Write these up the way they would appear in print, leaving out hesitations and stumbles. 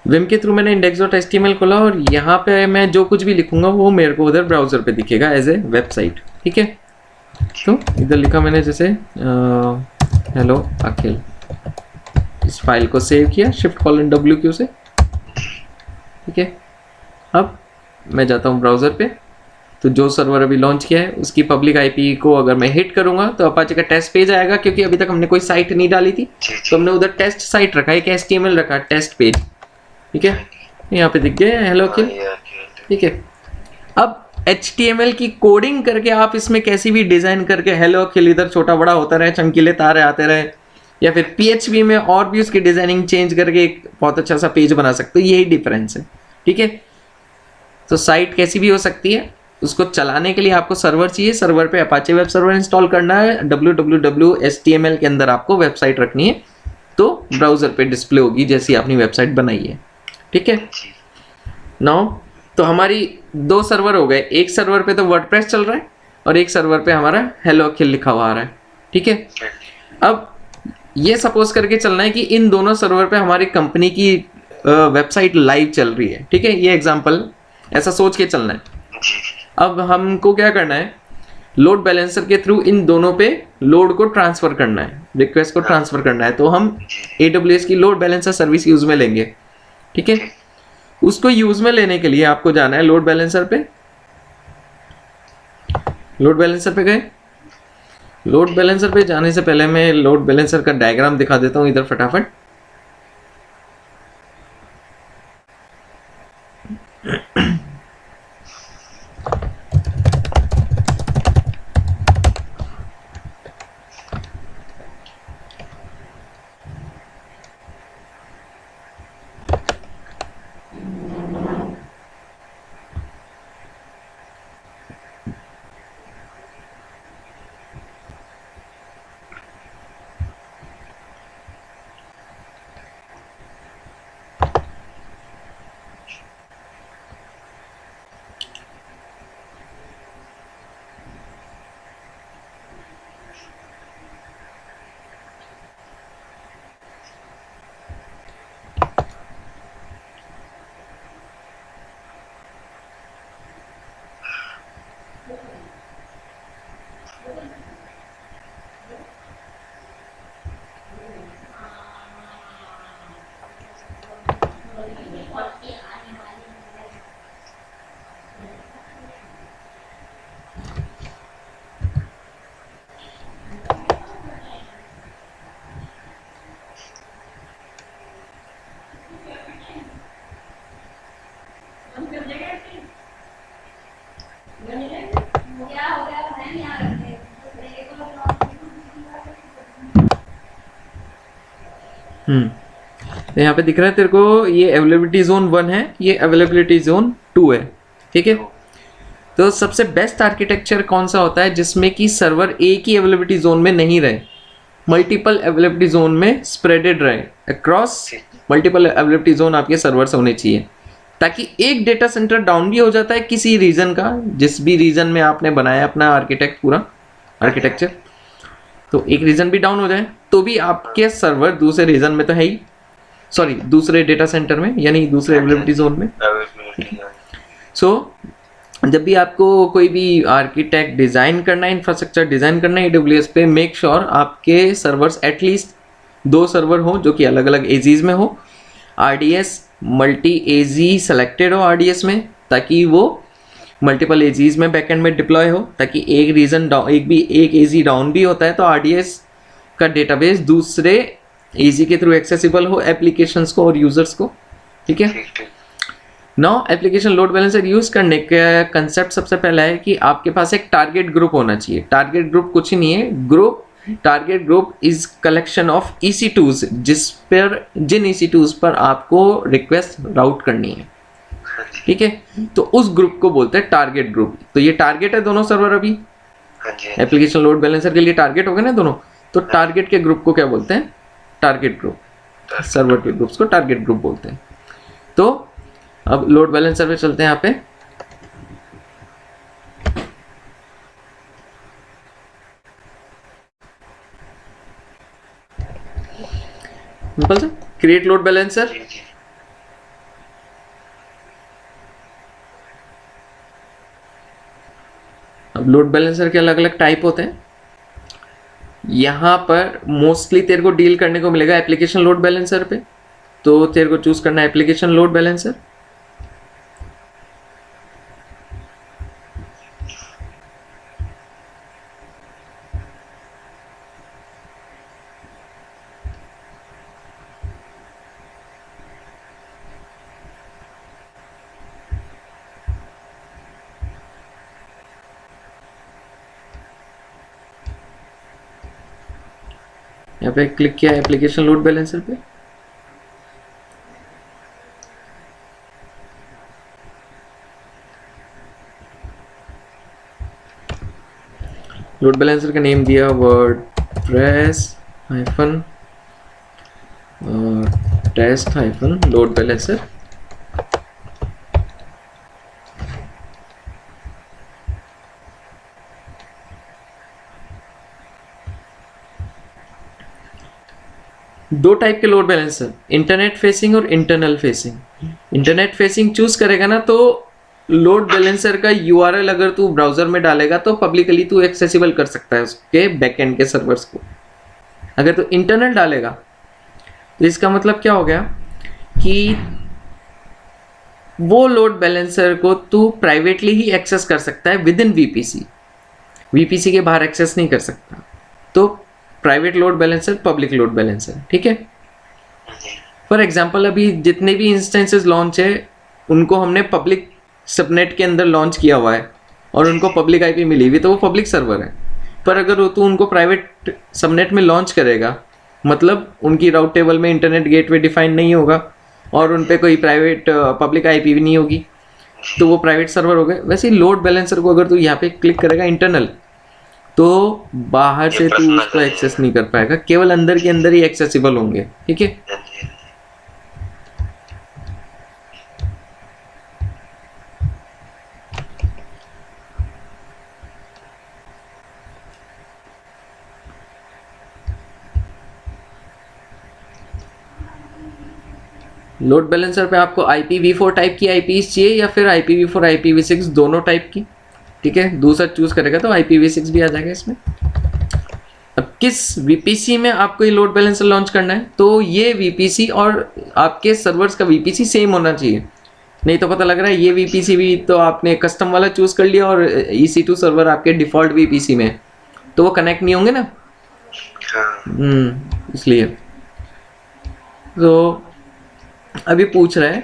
Vim के through मैंने index.html खोला और यहाँ पे मैं जो कुछ भी लिखूंगा वो मेरे को उधर ब्राउजर पे दिखेगा एज ए वेबसाइट। ठीक है, तो इधर लिखा मैंने जैसे हेलो अखिल, इस फाइल को सेव किया Shift:W से। ठीक है, अब मैं जाता हूँ ब्राउजर पे, तो जो सर्वर अभी लॉन्च किया है उसकी पब्लिक आईपी को अगर मैं हिट करूंगा तो अपाचे का टेस्ट पेज आएगा, क्योंकि अभी तक हमने कोई साइट नहीं डाली थी तो हमने उधर टेस्ट साइट रखा है, एक HTML रखा टेस्ट पेज। ठीक है, यहाँ पे दिख गया हेलो अखिल। ठीक है, अब HTML की कोडिंग करके आप इसमें कैसी भी डिजाइन करके हेलो अखिल इधर छोटा बड़ा होता रहे, चमकीले तारे आते रहे, या फिर PHP में और भी उसकी डिजाइनिंग चेंज करके एक बहुत अच्छा सा पेज बना सकते हो। यही डिफरेंस है। ठीक है, तो साइट कैसी भी हो सकती है, उसको चलाने के लिए आपको सर्वर चाहिए। सर्वर पे अपाचे वेब सर्वर इंस्टॉल करना है, www.html के अंदर आपको वेबसाइट रखनी है, तो ब्राउजर पे डिस्प्ले होगी जैसी आपने वेबसाइट बनाई है। ठीक है, नाउ तो हमारी दो सर्वर हो गए, एक सर्वर पे तो वर्डप्रेस चल रहा है और एक सर्वर पे हमारा हेलो अखिल लिखा हुआ आ रहा है। ठीक है, अब ये सपोज करके चलना है कि इन दोनों सर्वर पे हमारी कंपनी की वेबसाइट लाइव चल रही है। ठीक है, ये एग्जांपल ऐसा सोच के चलना है। अब हमको क्या करना है, लोड बैलेंसर के थ्रू इन दोनों पे लोड को ट्रांसफर करना है, रिक्वेस्ट को ट्रांसफर करना है, तो हम AWS की लोड बैलेंसर सर्विस यूज में लेंगे। ठीक है, उसको यूज में लेने के लिए आपको जाना है लोड बैलेंसर पे। लोड बैलेंसर पे गए, लोड बैलेंसर पे जाने से पहले मैं लोड बैलेंसर का डायग्राम दिखा देता हूं इधर फटाफट। तो यहाँ पे दिख रहा है तेरे को, ये अवेलेबिलिटी जोन 1 है, ये अवेलेबिलिटी जोन 2 है। ठीक है, तो सबसे बेस्ट आर्किटेक्चर कौन सा होता है जिसमें कि सर्वर एक ही अवेलेबिलिटी जोन में नहीं रहे, मल्टीपल अवेलेबिलिटी जोन में स्प्रेडेड रहे, अक्रॉस मल्टीपल अवेलेबिलिटी जोन आपके सर्वर्स होने चाहिए, ताकि एक डेटा सेंटर डाउन भी हो जाता है किसी रीजन का, जिस भी रीजन में आपने बनाया अपना पूरा आर्किटेक्चर, तो एक रीजन भी डाउन हो जाए तो भी आपके सर्वर दूसरे रीजन में तो है ही, सॉरी दूसरे डेटा सेंटर में, यानी दूसरे अवेलेबिलिटी जोन में। सो जब भी आपको कोई भी आर्किटेक्ट डिज़ाइन करना है, इंफ्रास्ट्रक्चर डिज़ाइन करना है AWS पे, मेक श्योर आपके सर्वर्स एटलीस्ट 2 सर्वर हो जो कि अलग अलग एजीज में हो, RDS मल्टी एजी सेलेक्टेड हो RDS में, ताकि वो मल्टीपल एजीज में बैकएंड में डिप्लॉय हो, ताकि एक रीजन डाउन, एक एजी डाउन भी होता है तो RDS का डेटाबेस दूसरे एजी के थ्रू एक्सेसिबल हो एप्लीकेशंस को और यूजर्स को। ठीक है, now application load balancer use करने का कंसेप्ट सबसे पहला है कि आपके पास एक टारगेट ग्रुप होना चाहिए। टारगेट ग्रुप कुछ ही नहीं है, target group is collection of EC2s, जिन EC2s पर आपको रिक्वेस्ट राउट करनी है। ठीक है, तो उस ग्रुप को बोलते हैं टारगेट ग्रुप। तो ये टारगेट है दोनों सर्वर, अभी एप्लीकेशन लोड बैलेंसर के लिए टारगेट हो गए ना दोनों, तो टारगेट के ग्रुप को क्या बोलते हैं, टारगेट ग्रुप। सर्वर के ग्रुप्स को टारगेट ग्रुप बोलते हैं। तो अब लोड बैलेंसर पे चलते हैं। यहाँ पे सिंपल सा क्रिएट लोड बैलेंसर, अब लोड बैलेंसर के अलग अलग टाइप होते हैं। यहाँ पर मोस्टली तेरे को डील करने को मिलेगा एप्लीकेशन लोड बैलेंसर पे, तो तेरे को चूज करना है एप्लीकेशन लोड बैलेंसर। यहाँ पे क्लिक किया एप्लीकेशन लोड बैलेंसर पे। लोड बैलेंसर का नेम दिया WordPress hyphen test hyphen load balancer. दो टाइप के लोड बैलेंसर, इंटरनेट फेसिंग और internal facing. Internet facing choose करेगा ना तो लोड बैलेंसर का यूआरएल अगर तू ब्राउजर में डालेगा तो पब्लिकली तू एक्सेसिबल कर सकता है उसके बैकएंड के सर्वर्स को। अगर तू इंटरनल डालेगा तो इसका मतलब क्या हो गया कि वो लोड बैलेंसर को तू प्राइवेटली ही एक्सेस कर सकता है विद इन वीपीसी, वीपीसी के बाहर एक्सेस नहीं कर सकता। तो private load balancer, public load balancer, ठीक है। फॉर एग्जांपल अभी जितने भी इंस्टेंसेस लॉन्च है उनको हमने पब्लिक सबनेट के अंदर लॉन्च किया हुआ है और उनको पब्लिक आईपी मिली हुई, तो वो पब्लिक सर्वर है। पर अगर तू उनको प्राइवेट सबनेट में लॉन्च करेगा मतलब उनकी राउट टेबल में इंटरनेट गेटवे डिफाइन नहीं होगा और उन पे कोई प्राइवेट पब्लिक आईपी भी नहीं होगी, तो वो प्राइवेट सर्वर हो गए। वैसे ही लोड बैलेंसर को अगर तू यहाँ पे क्लिक करेगा इंटरनल, तो बाहर से तू उसको एक्सेस नहीं कर पाएगा, केवल अंदर के अंदर ही एक्सेसिबल होंगे, ठीक है। लोड बैलेंसर पे आपको IPv4 टाइप की आईपीज चाहिए या फिर IPv4 IPv6 दोनों टाइप की, ठीक है। दूसरा चूज करेगा तो IPv6 भी आ जाएगा इसमें। अब किस VPC में आपको ये लोड बैलेंसर लॉन्च करना है, तो ये VPC और आपके सर्वर्स का VPC सेम होना चाहिए, नहीं तो पता लग रहा है ये VPC भी तो आपने कस्टम वाला चूज कर लिया और EC2 सर्वर आपके डिफॉल्ट VPC में, तो वो कनेक्ट नहीं होंगे ना। इसलिए तो अभी पूछ रहा है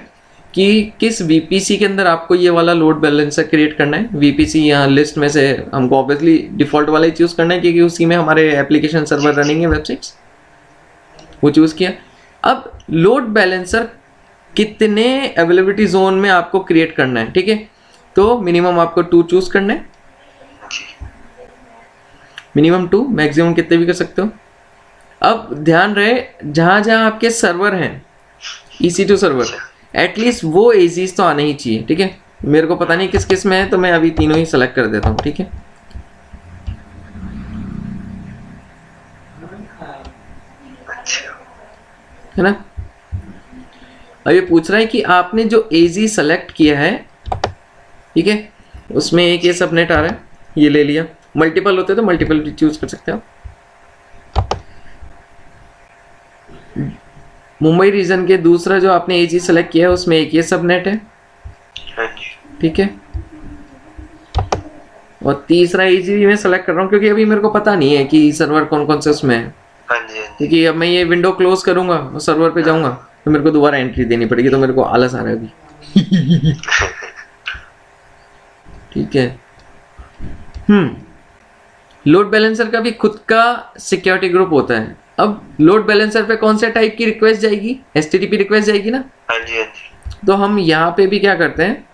कि किस VPC के अंदर आपको ये वाला लोड बैलेंसर क्रिएट करना है। VPC यहाँ लिस्ट में से हमको ऑब्वियसली डिफॉल्ट वाला ही चूज करना है क्योंकि उसी में हमारे एप्लीकेशन सर्वर रनिंग है, वेबसाइट्स, वो चूज किया। अब लोड बैलेंसर कितने अवेलेबिलिटी जोन में आपको क्रिएट करना है, ठीक है। तो मिनिमम आपको 2 चूज करना है, मिनिमम 2, मैक्सिमम कितने भी कर सकते हो। अब ध्यान रहे जहां जहां आपके सर्वर हैं EC2 सर्वर, एटलीस्ट वो एजीज तो आने ही चाहिए, ठीक है। मेरे को पता नहीं किस किस में है तो मैं अभी तीनों ही सेलेक्ट कर देता हूँ, ठीक है। है ना। अब ये पूछ रहा है कि आपने जो एजी सेलेक्ट किया है, ठीक है, उसमें एक ये सबनेट आ रहा है, ये ले लिया। मल्टीपल होते तो मल्टीपल भी चूज कर सकते हो। मुंबई रीजन के दूसरा जो आपने एजी सेलेक्ट किया है उसमें एक ये सबनेट है, ठीक है। और तीसरा एजी भी मैं सेलेक्ट कर रहा हूँ क्योंकि अभी मेरे को पता नहीं है कि सर्वर कौन कौन से उसमें है, क्योंकि अब मैं ये विंडो क्लोज करूंगा और सर्वर पे जाऊंगा तो मेरे को दोबारा एंट्री देनी पड़ेगी, तो मेरे को आलस आ रहा है अभी। ठीक है। लोड बैलेंसर का भी खुद का सिक्योरिटी ग्रुप होता है। अब लोड बैलेंसर पे कौन से टाइप की रिक्वेस्ट जाएगी, HTTP रिक्वेस्ट जाएगी ना। हाँ जी। तो हम यहाँ पे भी क्या करते हैं,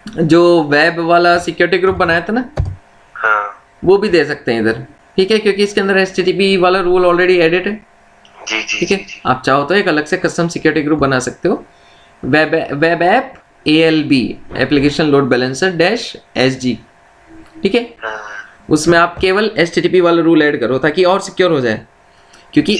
जो वेब वाला सिक्योरिटी ग्रुप बनाया था ना, हाँ। वो भी दे सकते हैं इधर, ठीक है, क्योंकि इसके अंदर HTTP वाला रूल ऑलरेडी एडिट है। जी जी, ठीक है। आप चाहो तो एक अलग से कस्टम सिक्योरिटी ग्रुप बना सकते हो, web app ALB application load balancer -SG, ठीक है। हाँ। उसमें आप केवल HTTP वाला रूल ऐड करो ताकि और सिक्योर हो जाए, क्योंकि